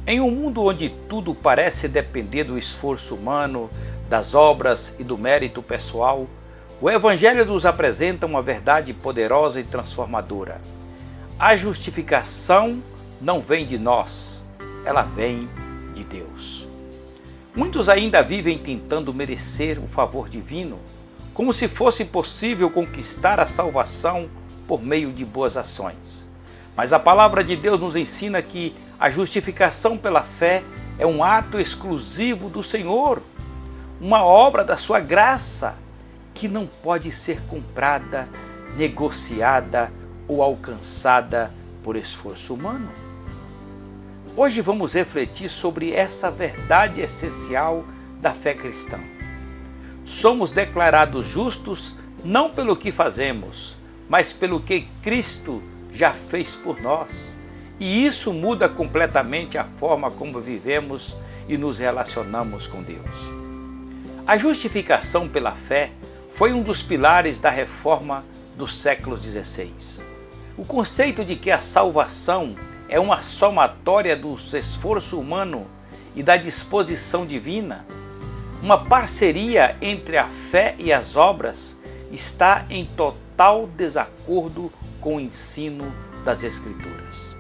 Em um mundo onde tudo parece depender do esforço humano, das obras e do mérito pessoal, o Evangelho nos apresenta uma verdade poderosa e transformadora. A justificação não vem de nós, ela vem de Deus. Muitos ainda vivem tentando merecer o favor divino, como se fosse possível conquistar a salvação por meio de boas ações. Mas a palavra de Deus nos ensina que a justificação pela fé é um ato exclusivo do Senhor, uma obra da sua graça, que não pode ser comprada, negociada ou alcançada por esforço humano. Hoje vamos refletir sobre essa verdade essencial da fé cristã. Somos declarados justos não pelo que fazemos, mas pelo que Cristo já fez por nós. E isso muda completamente a forma como vivemos e nos relacionamos com Deus. A justificação pela fé foi um dos pilares da reforma do século XVI. O conceito de que a salvação é uma somatória do esforço humano e da disposição divina, uma parceria entre a fé e as obras, está em total desacordo com o ensino das Escrituras.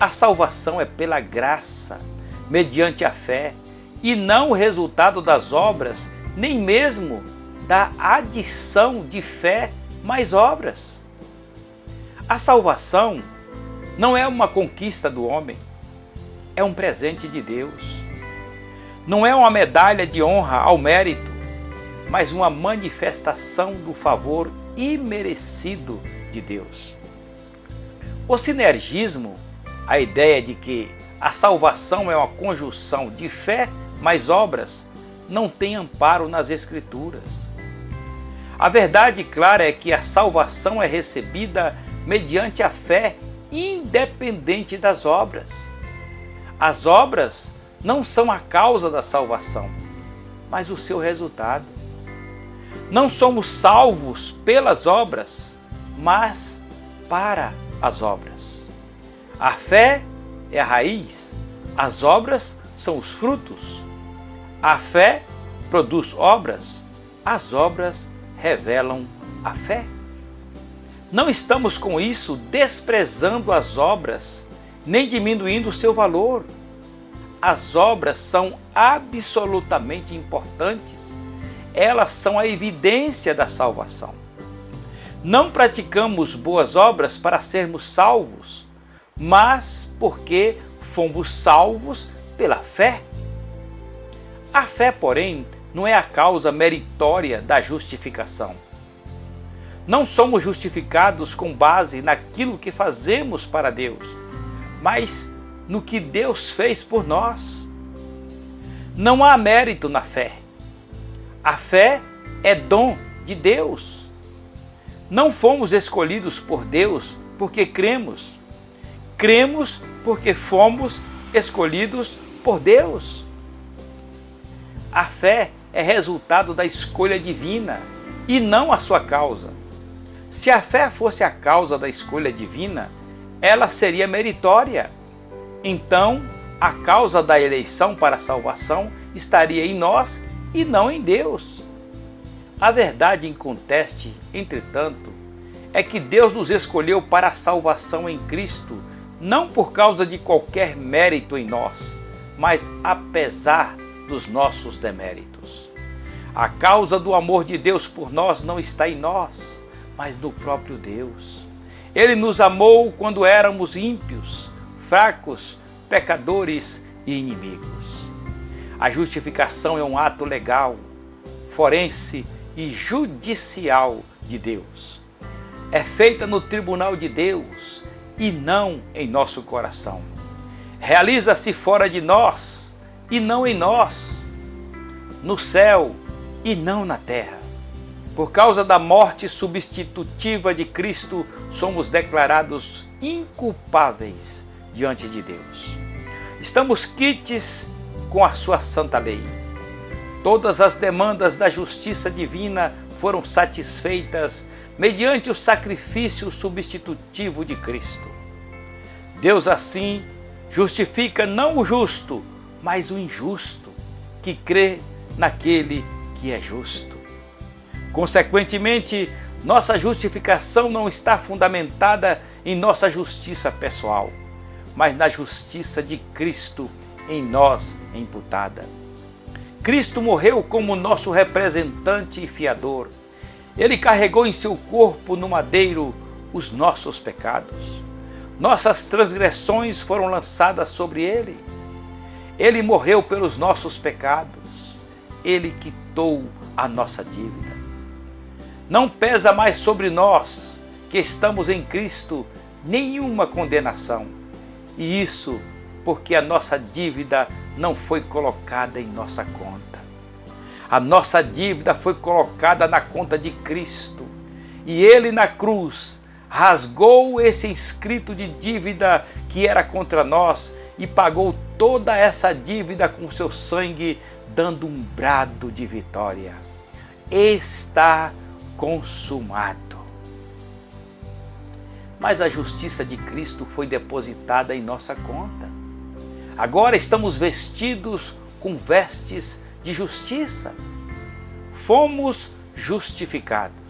A salvação é pela graça, mediante a fé, e não o resultado das obras, nem mesmo da adição de fé mais obras. A salvação não é uma conquista do homem, é um presente de Deus. Não é uma medalha de honra ao mérito, mas uma manifestação do favor imerecido de Deus. O sinergismo, a ideia de que a salvação é uma conjunção de fé mais obras, não tem amparo nas Escrituras. A verdade clara é que a salvação é recebida mediante a fé, independente das obras. As obras não são a causa da salvação, mas o seu resultado. Não somos salvos pelas obras, mas para as obras. A fé é a raiz, as obras são os frutos. A fé produz obras, as obras revelam a fé. Não estamos com isso desprezando as obras, nem diminuindo o seu valor. As obras são absolutamente importantes. Elas são a evidência da salvação. Não praticamos boas obras para sermos salvos, mas porque fomos salvos pela fé. A fé, porém, não é a causa meritória da justificação. Não somos justificados com base naquilo que fazemos para Deus, mas no que Deus fez por nós. Não há mérito na fé. A fé é dom de Deus. Não fomos escolhidos por Deus porque cremos. Cremos porque fomos escolhidos por Deus. A fé é resultado da escolha divina e não a sua causa. Se a fé fosse a causa da escolha divina, ela seria meritória. Então, a causa da eleição para a salvação estaria em nós e não em Deus. A verdade inconteste, entretanto, é que Deus nos escolheu para a salvação em Cristo, não por causa de qualquer mérito em nós, mas apesar dos nossos deméritos. A causa do amor de Deus por nós não está em nós, mas no próprio Deus. Ele nos amou quando éramos ímpios, fracos, pecadores e inimigos. A justificação é um ato legal, forense e judicial de Deus. É feita no tribunal de Deus e não em nosso coração. Realiza-se fora de nós e não em nós, no céu e não na terra. Por causa da morte substitutiva de Cristo, somos declarados inculpáveis diante de Deus. Estamos quites com a sua santa lei. Todas as demandas da justiça divina foram satisfeitas mediante o sacrifício substitutivo de Cristo. Deus assim justifica não o justo, mas o injusto, que crê naquele que é justo. Consequentemente, nossa justificação não está fundamentada em nossa justiça pessoal, mas na justiça de Cristo em nós imputada. Cristo morreu como nosso representante e fiador. Ele carregou em seu corpo no madeiro os nossos pecados. Nossas transgressões foram lançadas sobre ele. Ele morreu pelos nossos pecados. Ele quitou a nossa dívida. Não pesa mais sobre nós, que estamos em Cristo, nenhuma condenação. E isso porque a nossa dívida não foi colocada em nossa conta. A nossa dívida foi colocada na conta de Cristo. E ele na cruz rasgou esse escrito de dívida que era contra nós e pagou toda essa dívida com seu sangue, dando um brado de vitória. Está consumado. Mas a justiça de Cristo foi depositada em nossa conta. Agora estamos vestidos com vestes de justiça. Fomos justificados.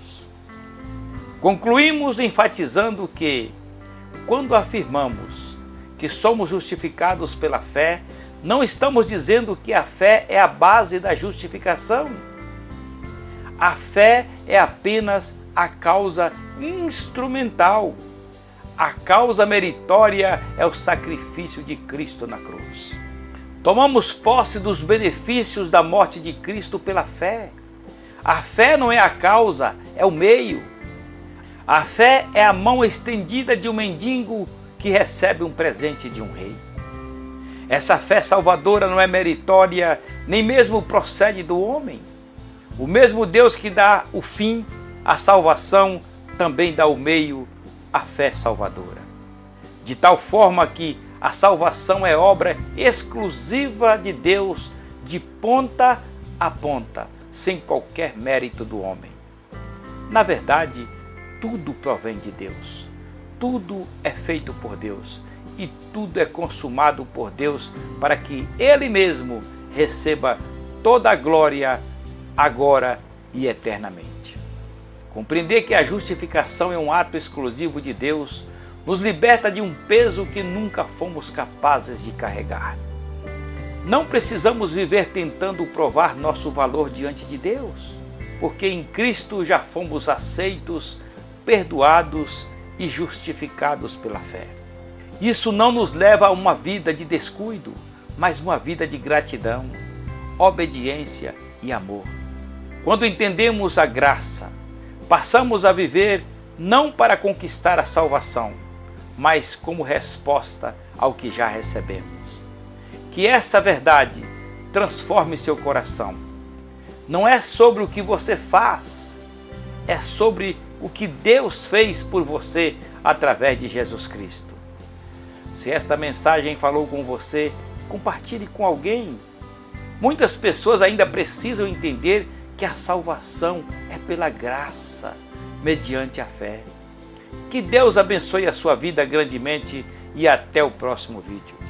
Concluímos enfatizando que, quando afirmamos que somos justificados pela fé, não estamos dizendo que a fé é a base da justificação. A fé é apenas a causa instrumental. A causa meritória é o sacrifício de Cristo na cruz. Tomamos posse dos benefícios da morte de Cristo pela fé. A fé não é a causa, é o meio. A fé é a mão estendida de um mendigo que recebe um presente de um rei. Essa fé salvadora não é meritória, nem mesmo procede do homem. O mesmo Deus que dá o fim, a salvação, também dá o meio, a fé salvadora. De tal forma que a salvação é obra exclusiva de Deus, de ponta a ponta, sem qualquer mérito do homem. Na verdade, tudo provém de Deus. Tudo é feito por Deus e tudo é consumado por Deus para que Ele mesmo receba toda a glória agora e eternamente. Compreender que a justificação é um ato exclusivo de Deus nos liberta de um peso que nunca fomos capazes de carregar. Não precisamos viver tentando provar nosso valor diante de Deus, porque em Cristo já fomos aceitos, perdoados e justificados pela fé. Isso não nos leva a uma vida de descuido, mas uma vida de gratidão, obediência e amor. Quando entendemos a graça, passamos a viver não para conquistar a salvação, mas como resposta ao que já recebemos. Que essa verdade transforme seu coração. Não é sobre o que você faz, é sobre o que Deus fez por você através de Jesus Cristo. Se esta mensagem falou com você, compartilhe com alguém. Muitas pessoas ainda precisam entender que a salvação é pela graça, mediante a fé. Que Deus abençoe a sua vida grandemente e até o próximo vídeo.